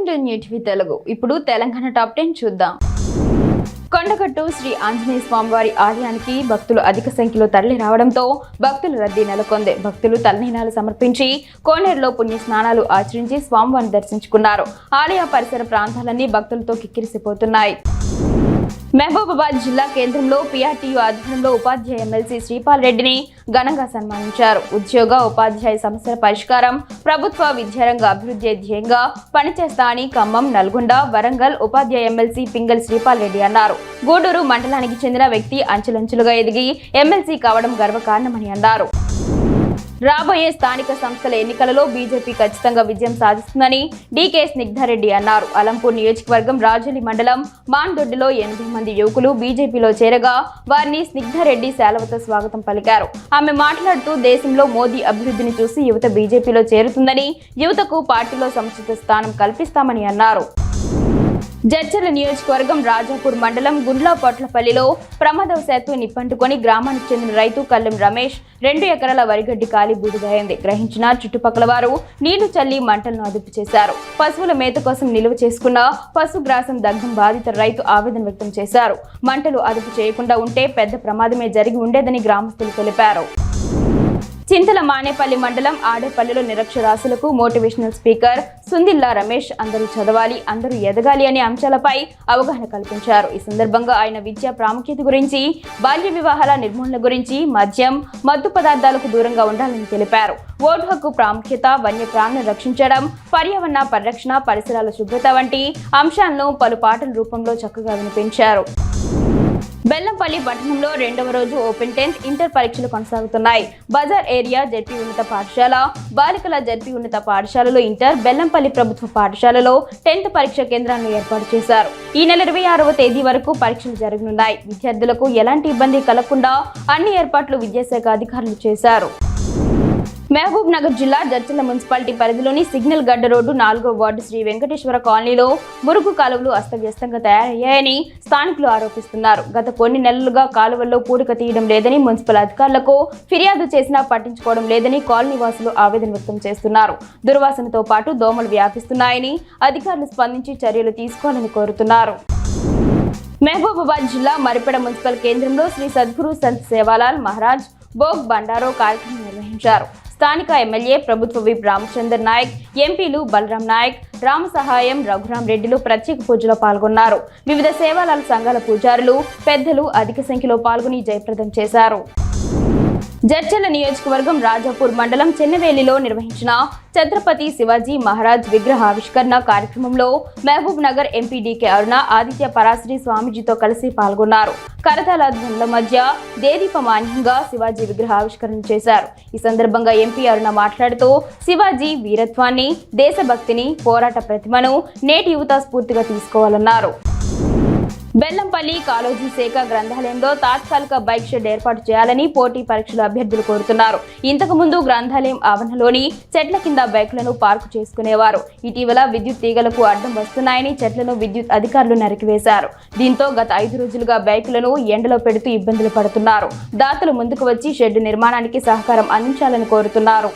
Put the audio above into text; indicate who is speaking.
Speaker 1: Welcome to new TV Telugu. ఇప్పుడు Telangana top 10 చూద్దాం. కొండగట్టు శ్రీ ఆంజనేయ స్వామివారి ఆలయానికి భక్తులు అధిక సంఖ్యలో తరలి రావడంతో భక్తుల రద్దీ నెలకొంది. భక్తులు తలనీలాలు సమర్పించి కోనేరులో పుణ్య స్నానాలు ఆచరించి స్వామివారిని దర్శించుకున్నారు. ఆలయ పరిసర ప్రాంతాలన్నీ భక్తులతో కిక్కిరిసిపోతున్నాయి. మహబూబాబాద్ జిల్లా కేంద్రంలో పీఆర్టీయూ ఆధ్వర్యంలో ఉపాధ్యాయ ఎమ్మెల్సీ శ్రీపాల్ రెడ్డిని ఘనంగా సన్మానించారు. ఉద్యోగ ఉపాధ్యాయ సమస్యల పరిష్కారం, ప్రభుత్వ విద్యారంగ అభివృద్ధి ధ్యేయంగా పనిచేస్తా అని ఖమ్మం, నల్గొండ, వరంగల్ ఉపాధ్యాయ ఎమ్మెల్సీ పింగళి శ్రీపాల్ రెడ్డి అన్నారు. గూడూరు మండలానికి చెందిన వ్యక్తి అంచెలంచెలుగా ఎదిగి ఎమ్మెల్సీ కావడం గర్వకారణమని అన్నారు. రాబోయే స్థానిక సంస్థల ఎన్నికలలో బీజేపీ ఖచ్చితంగా విజయం సాధిస్తుందని డీకే స్నిగ్ధారెడ్డి అన్నారు. అలంపూర్ నియోజకవర్గం రాజోలి మండలం మాన్దొడ్డిలో 80 మంది యువకులు బీజేపీలో చేరగా వారిని స్నిగ్ధారెడ్డి శాలువతో స్వాగతం పలికారు. ఆమె మాట్లాడుతూ దేశంలో మోదీ అభివృద్ధిని చూసి యువత బీజేపీలో చేరుతుందని, యువతకు పార్టీలో సముచిత స్థానం కల్పిస్తామని అన్నారు. జడ్చర్ల నియోజకవర్గం రాజాపూర్ మండలం గుండ్లపోట్లపల్లిలో ప్రమాదవశాత్తు నిప్పంటుకొని గ్రామానికి చెందిన రైతు కల్లెం రమేష్ 2 ఎకరాల వరిగడ్డి కాలి బూడిదైంది. గ్రహించిన చుట్టుపక్కల వారు నీళ్లు చల్లి మంటలను అదుపు చేశారు. పశువుల మేత కోసం నిలువ చేసుకున్న పశుగ్రాసం దగ్ధం బాధిత రైతు ఆవేదన వ్యక్తం చేశారు. మంటలు అదుపు చేయకుండా ఉంటే పెద్ద ప్రమాదమే జరిగి ఉండేదని గ్రామస్తులు తెలిపారు. చింతల మానేపల్లి మండలం ఆడేపల్లిలో నిరక్షరాస్యులకు మోటివేషనల్ స్పీకర్ సుందిల్లా రమేష్ అందరూ చదవాలి, అందరూ ఎదగాలి అనే అంశాలపై అవగాహన కల్పించారు. ఈ సందర్భంగా ఆయన విద్యా ప్రాముఖ్యత గురించి, బాల్య వివాహాల నిర్మూలన గురించి, మద్యం, మత్తు పదార్థాలకు దూరంగా ఉండాలని తెలిపారు. ఓటు హక్కు ప్రాముఖ్యత, వన్యప్రాణులను రక్షించడం, పర్యావరణ పరిరక్షణ, పరిసరాల శుభ్రత వంటి అంశాలను పలు పాటల రూపంలో చక్కగా వినిపించారు. బెల్లంపల్లి పట్టణంలో 2వ రోజు ఓపెన్ 10th ఇంటర్ పరీక్షలు కొనసాగుతున్నాయి. బజార్ ఏరియా జెడ్పీ ఉన్నత పాఠశాల, బాలికల జెడ్పీ ఉన్నత పాఠశాలలో ఇంటర్, బెల్లంపల్లి ప్రభుత్వ పాఠశాలలో 10th పరీక్ష కేంద్రాలను ఏర్పాటు చేశారు. ఈ నెల 26వ తేదీ వరకు పరీక్షలు జరగనున్నాయి. విద్యార్థులకు ఎలాంటి ఇబ్బంది కలగకుండా అన్ని ఏర్పాట్లు విద్యాశాఖ అధికారులు చేశారు. మహబూబ్ నగర్ జిల్లా జడ్చర్ల మున్సిపాలిటీ పరిధిలోని సిగ్నల్ గడ్డ రోడ్డు 4వ వార్డు శ్రీ వెంకటేశ్వర కాలనీలో మురుగు కాలువలు అస్తవ్యస్తంగా తయారయ్యాయని స్థానికులు ఆరోపిస్తున్నారు. గత కొన్ని నెలలుగా కాలువల్లో పూడిక తీయడం లేదని మున్సిపల్ అధికారులకు ఫిర్యాదు చేసినా పట్టించుకోవడం లేదని కాలనీ వాసులు ఆవేదన వ్యక్తం చేస్తున్నారు. దుర్వాసనతో పాటు దోమలు వ్యాపిస్తున్నాయని అధికారులు స్పందించి చర్యలు తీసుకోవాలని కోరుతున్నారు. మహబూబాబాద్ జిల్లా మరిపెడ మున్సిపల్ కేంద్రంలో శ్రీ సద్గురు సంత్ సేవాలాల్ మహారాజ్ భోగ్ బండారో కార్యక్రమం నిర్వహించారు. స్థానిక ఎమ్మెల్యే, ప్రభుత్వ విప్ రామచందర్ నాయక్, ఎంపీలు బలరాం నాయక్, రామ సహాయం, రఘురాం రెడ్డిలు ప్రత్యేక పూజలో పాల్గొన్నారు. వివిధ సేవాలాల సంఘాల పూజారులు, పెద్దలు అధిక సంఖ్యలో పాల్గొని జయప్రదం చేశారు. జడ్చర్ల నియోజకవర్గం రాజాపూర్ మండలం చెన్నవేలిలో నిర్వహించిన ఛత్రపతి శివాజీ మహారాజ్ విగ్రహ ఆవిష్కరణ కార్యక్రమంలో మహబూబ్ నగర్ ఎంపీ డీకే అరుణ, ఆదిత్య పరాశ్రీ స్వామీజీతో కలిసి పాల్గొన్నారు. కరతాళ ధ్వనుల మధ్య దేదీపమాన్యంగా శివాజీ విగ్రహ ఆవిష్కరణ చేశారు. ఈ సందర్భంగా ఎంపీ అరుణ మాట్లాడుతూ శివాజీ వీరత్వాన్ని, దేశభక్తిని, పోరాట ప్రతిమను నేటి యువత స్ఫూర్తిగా తీసుకోవాలన్నారు. బెల్లంపల్లి కాళోజీ శాఖ గ్రంథాలయంలో తాత్కాలిక బైక్ షెడ్ ఏర్పాటు చేయాలని పోటీ పరీక్షల అభ్యర్థులు కోరుతున్నారు. ఇంతకు ముందు గ్రంథాలయం ఆవరణలోని చెట్ల కింద బైకులను పార్కు చేసుకునేవారు. ఇటీవల విద్యుత్ తీగలకు అడ్డం వస్తున్నాయని చెట్లను విద్యుత్ అధికారులు నరికివేశారు. దీంతో గత 5 రోజులుగా బైకులను ఎండలో పెడుతూ ఇబ్బందులు పడుతున్నారు. దాతలు ముందుకు వచ్చి షెడ్ నిర్మాణానికి సహకారం అందించాలని కోరుతున్నారు.